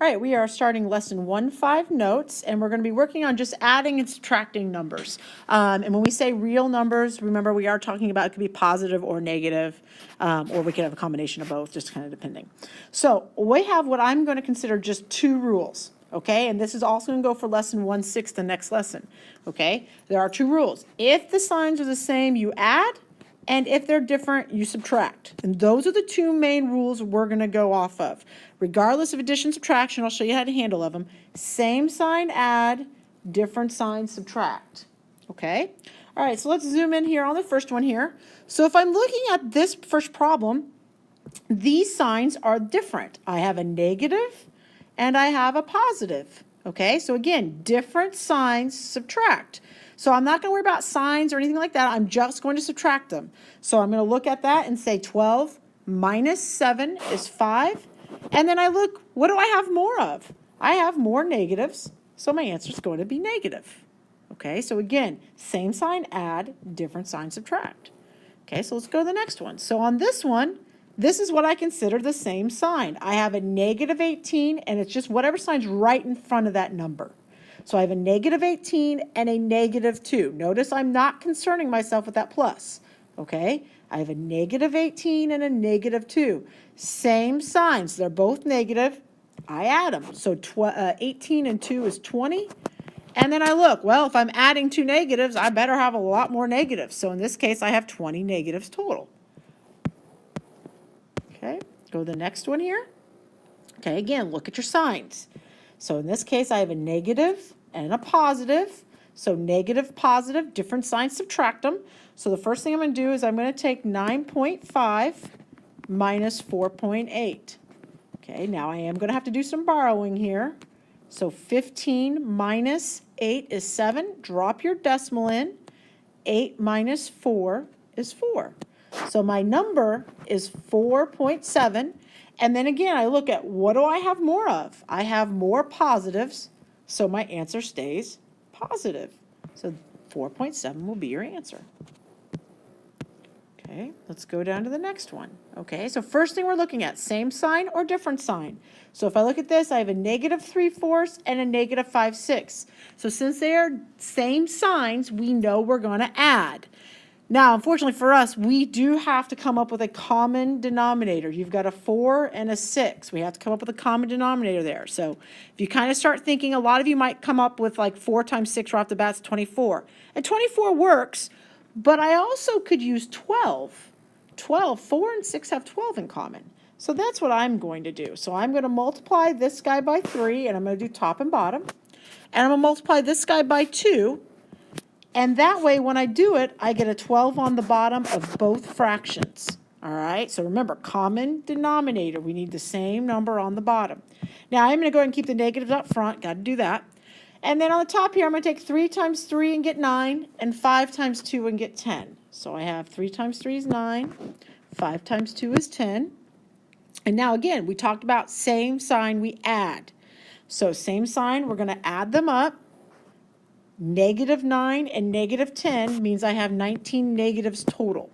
All right, we are starting lesson 1-5 notes, and we're going to be working on just adding and subtracting numbers. And when we say real numbers, remember we are talking about it could be positive or negative, or we could have a combination of both, just kind of depending. So we have what I'm going to consider just two rules, okay? And this is also going to go for lesson 1-6, the next lesson, okay? There are two rules. If the signs are the same, you add. And if they're different, you subtract. And those are the two main rules we're going to go off of. Regardless of addition, subtraction, I'll show you how to handle of them. Same sign add, different sign subtract. Okay? All right, so let's zoom in here on the first one here. So if I'm looking at this first problem, these signs are different. I have a negative and I have a positive. Okay, so again, different signs subtract. So I'm not going to worry about signs or anything like that. I'm just going to subtract them. So I'm going to look at that and say 12 minus 7 is 5. And then I look, what do I have more of? I have more negatives, so my answer is going to be negative. Okay, so again, same sign add, different sign subtract. Okay, so let's go to the next one. So on this one, this is what I consider the same sign. I have a negative 18, and it's just whatever sign's right in front of that number. So I have a negative 18 and a negative 2. Notice I'm not concerning myself with that plus, okay? I have a negative 18 and a negative 2. Same signs. They're both negative. I add them. So 18 and 2 is 20. And then I look, well, if I'm adding two negatives, I better have a lot more negatives. So in this case, I have 20 negatives total. Okay, go to the next one here. Okay, again, look at your signs. So in this case, I have a negative and a positive. So negative, positive, different signs, subtract them. So the first thing I'm going to do is I'm going to take 9.5 minus 4.8. Okay, now I am going to have to do some borrowing here. So 15 minus 8 is 7. Drop your decimal in. 8 minus 4 is 4. So my number is 4.7. And then again, I look at what do I have more of? I have more positives, so my answer stays positive. So 4.7 will be your answer. Okay, let's go down to the next one. Okay, so first thing we're looking at, same sign or different sign. So if I look at this, I have a negative 3/4 and a negative 5/6. So since they are same signs, we know we're going to add. Now, unfortunately for us, we do have to come up with a common denominator. You've got a 4 and a 6. We have to come up with a common denominator there. So if you kind of start thinking, a lot of you might come up with like 4 times 6 right off the bat is 24. And 24 works, but I also could use 12. 4 and 6 have 12 in common. So that's what I'm going to do. So I'm going to multiply this guy by 3, and I'm going to do top and bottom. And I'm going to multiply this guy by 2. And that way, when I do it, I get a 12 on the bottom of both fractions. All right, so remember, common denominator. We need the same number on the bottom. Now, I'm going to go ahead and keep the negatives up front. Got to do that. And then on the top here, I'm going to take 3 times 3 and get 9, and 5 times 2 and get 10. So I have 3 times 3 is 9, 5 times 2 is 10. And now, again, we talked about same sign, we add. So same sign, we're going to add them up. Negative 9 and negative 10 means I have 19 negatives total.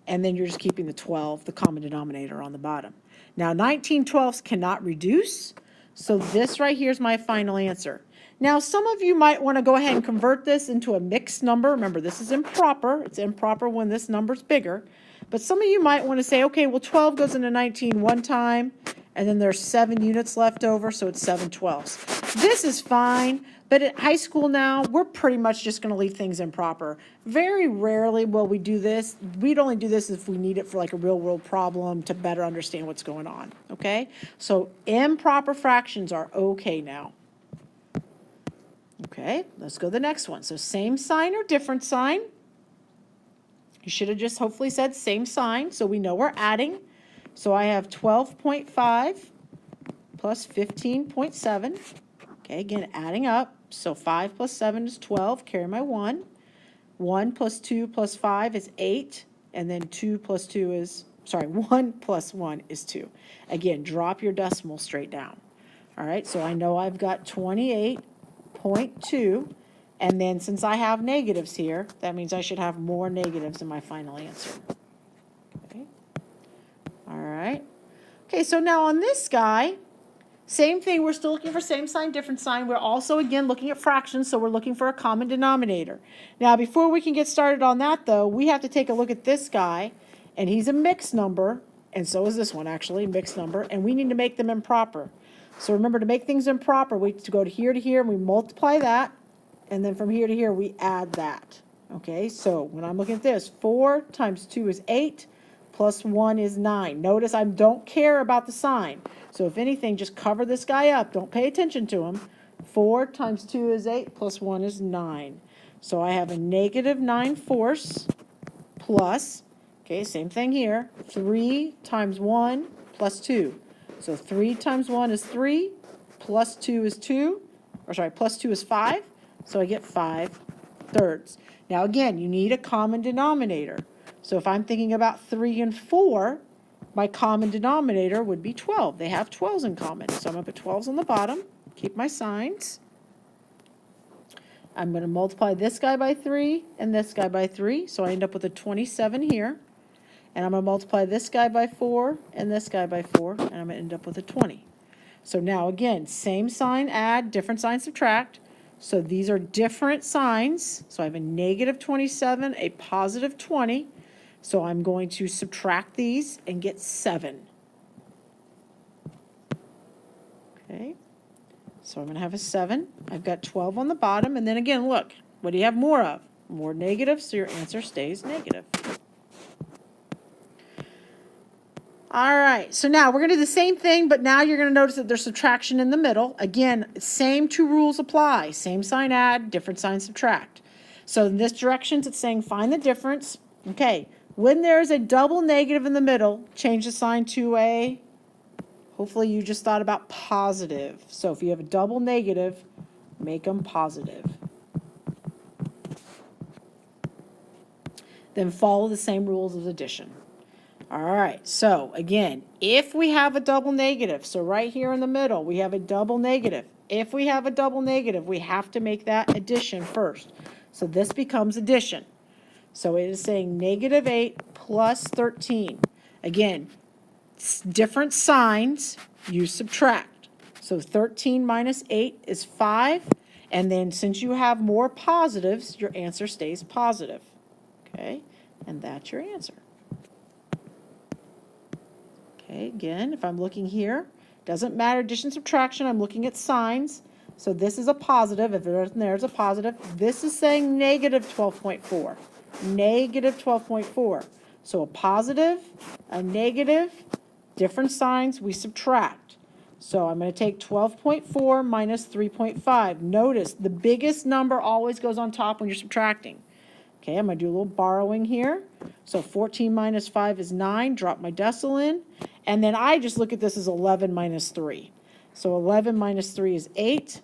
And then you're just keeping the 12, the common denominator on the bottom. Now 19 12s cannot reduce, so this right here is my final answer. Now some of you might want to go ahead and convert this into a mixed number. Remember, this is improper. It's improper when this number's bigger. But some of you might want to say, okay, well 12 goes into 19 one time, and then there's 7 units left over, so it's 7 12s. This is fine. But at high school now, we're pretty much just going to leave things improper. Very rarely will we do this. We'd only do this if we need it for like a real world problem to better understand what's going on, okay? So improper fractions are okay now. Okay, let's go to the next one. So same sign or different sign. You should have just hopefully said same sign, so we know we're adding. So I have 12.5 plus 15.7. Okay, again, adding up. So 5 plus 7 is 12, carry my 1. 1 plus 2 plus 5 is 8, and then 1 plus 1 is 2. Again, drop your decimal straight down. All right, so I know I've got 28.2, and then since I have negatives here, that means I should have more negatives in my final answer. Okay, all right. Okay, so now on this guy, Same thing, we're still looking for same sign, different sign. We're also, again, looking at fractions, so we're looking for a common denominator. Now, before we can get started on that, though, we have to take a look at this guy, and he's a mixed number, and so is this one, actually, mixed number, and we need to make them improper. So remember, to make things improper, we go to here, and we multiply that, and then from here to here, we add that. Okay, so when I'm looking at this, 4 times 2 is 8, plus 1 is 9. Notice I don't care about the sign. So if anything, just cover this guy up. Don't pay attention to him. 4 times 2 is 8, plus 1 is 9. So I have a negative 9/4 plus, okay, same thing here, 3 times 1 plus 2. So 3 times 1 is 3, plus 2 is 2, or sorry, plus 2 is 5, so I get 5/3. Now again, you need a common denominator. So if I'm thinking about 3 and 4, my common denominator would be 12. They have 12s in common. So I'm going to put 12s on the bottom, keep my signs. I'm going to multiply this guy by 3 and this guy by 3, so I end up with a 27 here. And I'm going to multiply this guy by 4 and this guy by 4, and I'm going to end up with a 20. So now again, same sign, add, different sign, subtract. So these are different signs. So I have a negative 27, a positive 20. So I'm going to subtract these and get 7. Okay, so I'm going to have a 7. I've got 12 on the bottom, and then again, look, what do you have more of? More negatives, so your answer stays negative. All right, so now we're going to do the same thing, but now you're going to notice that there's subtraction in the middle. Again, same 2 rules apply. Same sign add, different sign subtract. So in this direction, it's saying find the difference. Okay, when there's a double negative in the middle, change the sign to a, hopefully you just thought about positive. So if you have a double negative, make them positive. Then follow the same rules as addition. All right, so again, if we have a double negative, so right here in the middle, we have a double negative. If we have a double negative, we have to make that addition first. So this becomes addition. So it is saying negative 8 plus 13. Again, different signs, you subtract. So 13 minus 8 is 5. And then since you have more positives, your answer stays positive. Okay, and that's your answer. Okay, again, if I'm looking here, doesn't matter addition, subtraction, I'm looking at signs. So this is a positive, if there's a positive. This is saying negative 12.4, negative 12.4. So a positive, a negative, different signs, we subtract. So I'm going to take 12.4 minus 3.5. Notice the biggest number always goes on top when you're subtracting. Okay, I'm going to do a little borrowing here. So 14 minus 5 is 9. Drop my decimal in. And then I just look at this as 11 minus 3. So 11 minus 3 is 8.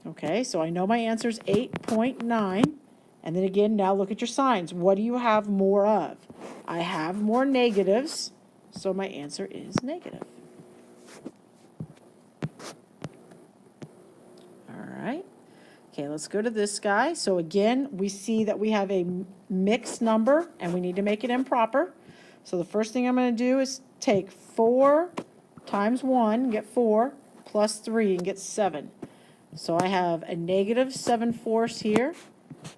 Okay, so I know my answer is 8.9. And then again, now look at your signs. What do you have more of? I have more negatives, so my answer is negative. All right. Okay, let's go to this guy. So again, we see that we have a mixed number, and we need to make it improper. So the first thing I'm going to do is take 4 times 1, and get 4, plus 3, and get 7. So I have a negative 7/4 here,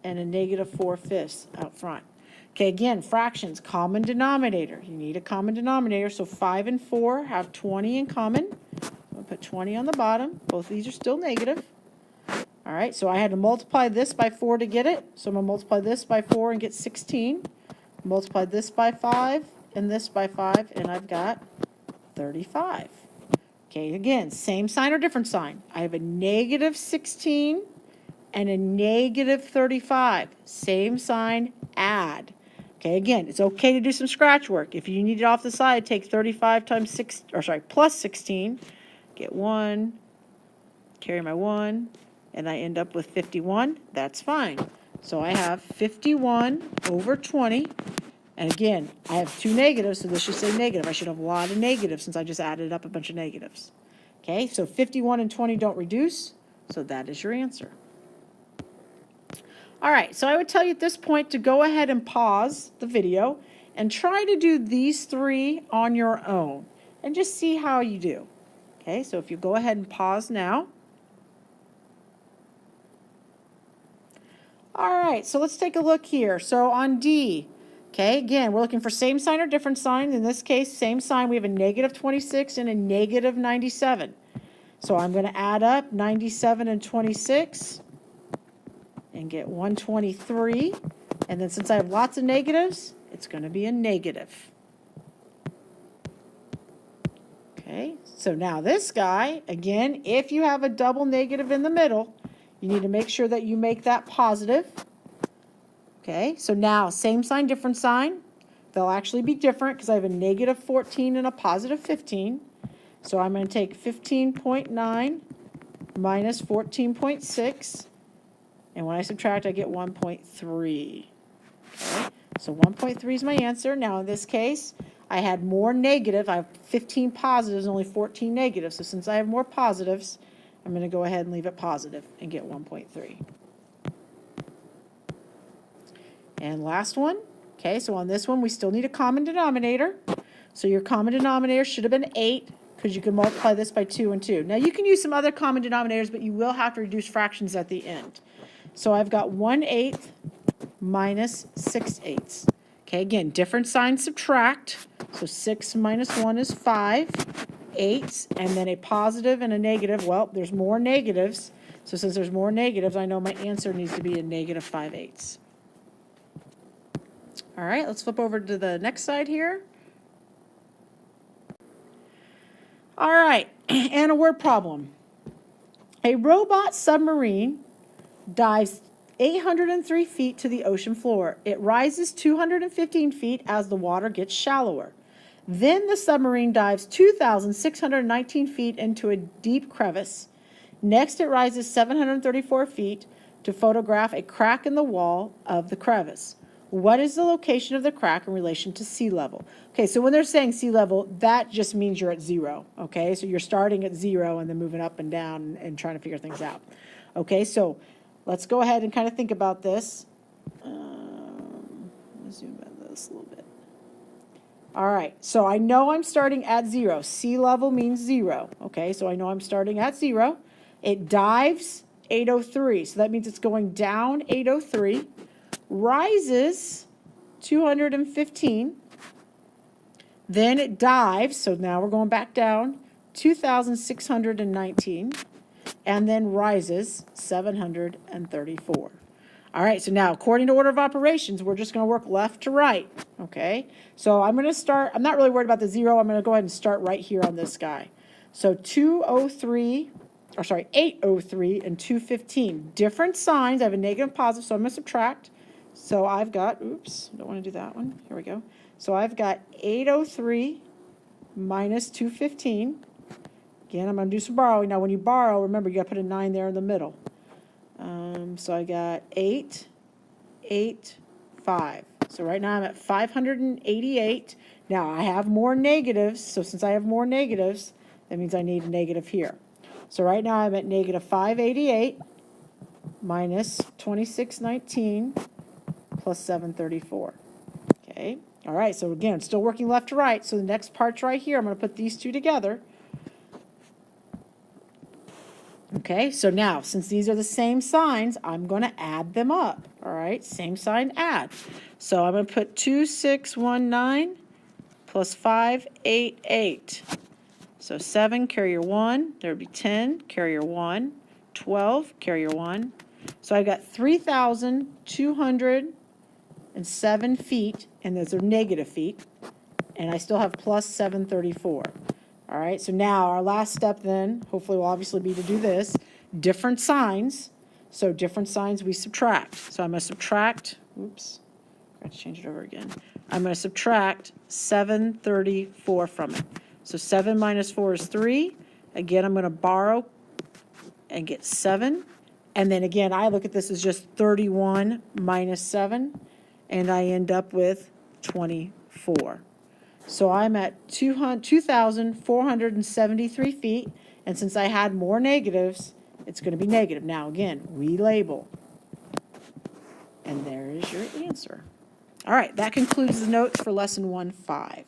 and a negative 4/5 out front. Okay, again, fractions, common denominator. You need a common denominator, so 5 and 4 have 20 in common. I'll put 20 on the bottom. Both of these are still negative. All right, so I had to multiply this by 4 to get it. So I'm going to multiply this by 4 and get 16. Multiply this by 5 and this by 5, and I've got 35. Okay, again, same sign or different sign. I have a negative 16 and a negative 35. Same sign, add. Okay, again, it's okay to do some scratch work. If you need it off the side, take 35 times 6, or sorry, plus 16. Get 1, carry my 1. And I end up with 51, that's fine. So I have 51 over 20. And again, I have 2 negatives, so this should say negative. I should have a lot of negatives since I just added up a bunch of negatives. Okay, so 51 and 20 don't reduce, so that is your answer. All right, so I would tell you at this point to go ahead and pause the video and try to do these 3 on your own and just see how you do. Okay, so if you go ahead and pause now. All right, so let's take a look here. So on D, okay, again, we're looking for same sign or different sign. In this case, same sign. We have a negative 26 and a negative 97. So I'm going to add up 97 and 26 and get 123. And then since I have lots of negatives, it's going to be a negative. Okay, so now this guy, again, if you have a double negative in the middle, you need to make sure that you make that positive. Okay, so now same sign, different sign. They'll actually be different because I have a negative 14 and a positive 15. So I'm going to take 15.9 minus 14.6. And when I subtract, I get 1.3. Okay, so 1.3 is my answer. Now in this case, I had more negative. I have 15 positives, only 14 negatives. So since I have more positives, I'm going to go ahead and leave it positive and get 1.3. And last one. Okay, so on this one, we still need a common denominator. So your common denominator should have been 8 because you can multiply this by 2 and 2. Now you can use some other common denominators, but you will have to reduce fractions at the end. So I've got 1/8 minus 6/8. Okay, again, different signs subtract. So 6 minus 1 is 5. 8, and then a positive and a negative. Well, there's more negatives. So since there's more negatives, I know my answer needs to be a negative 5/8. All right, let's flip over to the next side here. All right, and a word problem. A robot submarine dives 803 feet to the ocean floor. It rises 215 feet as the water gets shallower. Then the submarine dives 2,619 feet into a deep crevice. Next, it rises 734 feet to photograph a crack in the wall of the crevice. What is the location of the crack in relation to sea level? Okay, so when they're saying sea level, that just means you're at 0, okay? So you're starting at 0 and then moving up and down and trying to figure things out. Okay, so let's go ahead and kind of think about this. Let me zoom in this a little bit. All right, so I know I'm starting at 0. Sea level means 0, okay? So I know I'm starting at 0. It dives 803, so that means it's going down 803. Rises 215, then it dives, so now we're going back down, 2,619, and then rises 734. All right, so now according to order of operations, we're just going to work left to right, okay? So I'm going to start, I'm not really worried about the 0, I'm going to go ahead and start right here on this guy. So 803 and 215, different signs. I have a negative and positive, so I'm going to subtract. So I've got, oops, don't want to do that one. Here we go. So I've got 803 minus 215. Again, I'm going to do some borrowing. Now, when you borrow, remember, you got to put a 9 there in the middle. So I got 8, 8, 5. So right now I'm at 588. Now, I have more negatives. So since I have more negatives, that means I need a negative here. So right now I'm at negative 588 minus 2619. Plus 734. Okay, all right, so again, still working left to right. So the next part's right here. I'm going to put these two together. Okay, so now, since these are the same signs, I'm going to add them up. All right, same sign, add. So I'm going to put 2619 plus 588. So 7, carry your 1. There would be 10, carry your 1. 12, carry your 1. So I got 3,207 feet, and those are negative feet, and I still have plus 734. All right, so now our last step then, hopefully will obviously be to do this, different signs. So different signs we subtract. So I'm going to subtract, oops, I have to change it over again. I'm going to subtract 734 from it. So 7 minus 4 is 3. Again, I'm going to borrow and get 7. And then again, I look at this as just 31 minus 7. And I end up with 24. So I'm at 2,473 feet, and since I had more negatives, it's going to be negative. Now again, relabel. And there is your answer. All right, that concludes the notes for lesson 1-5.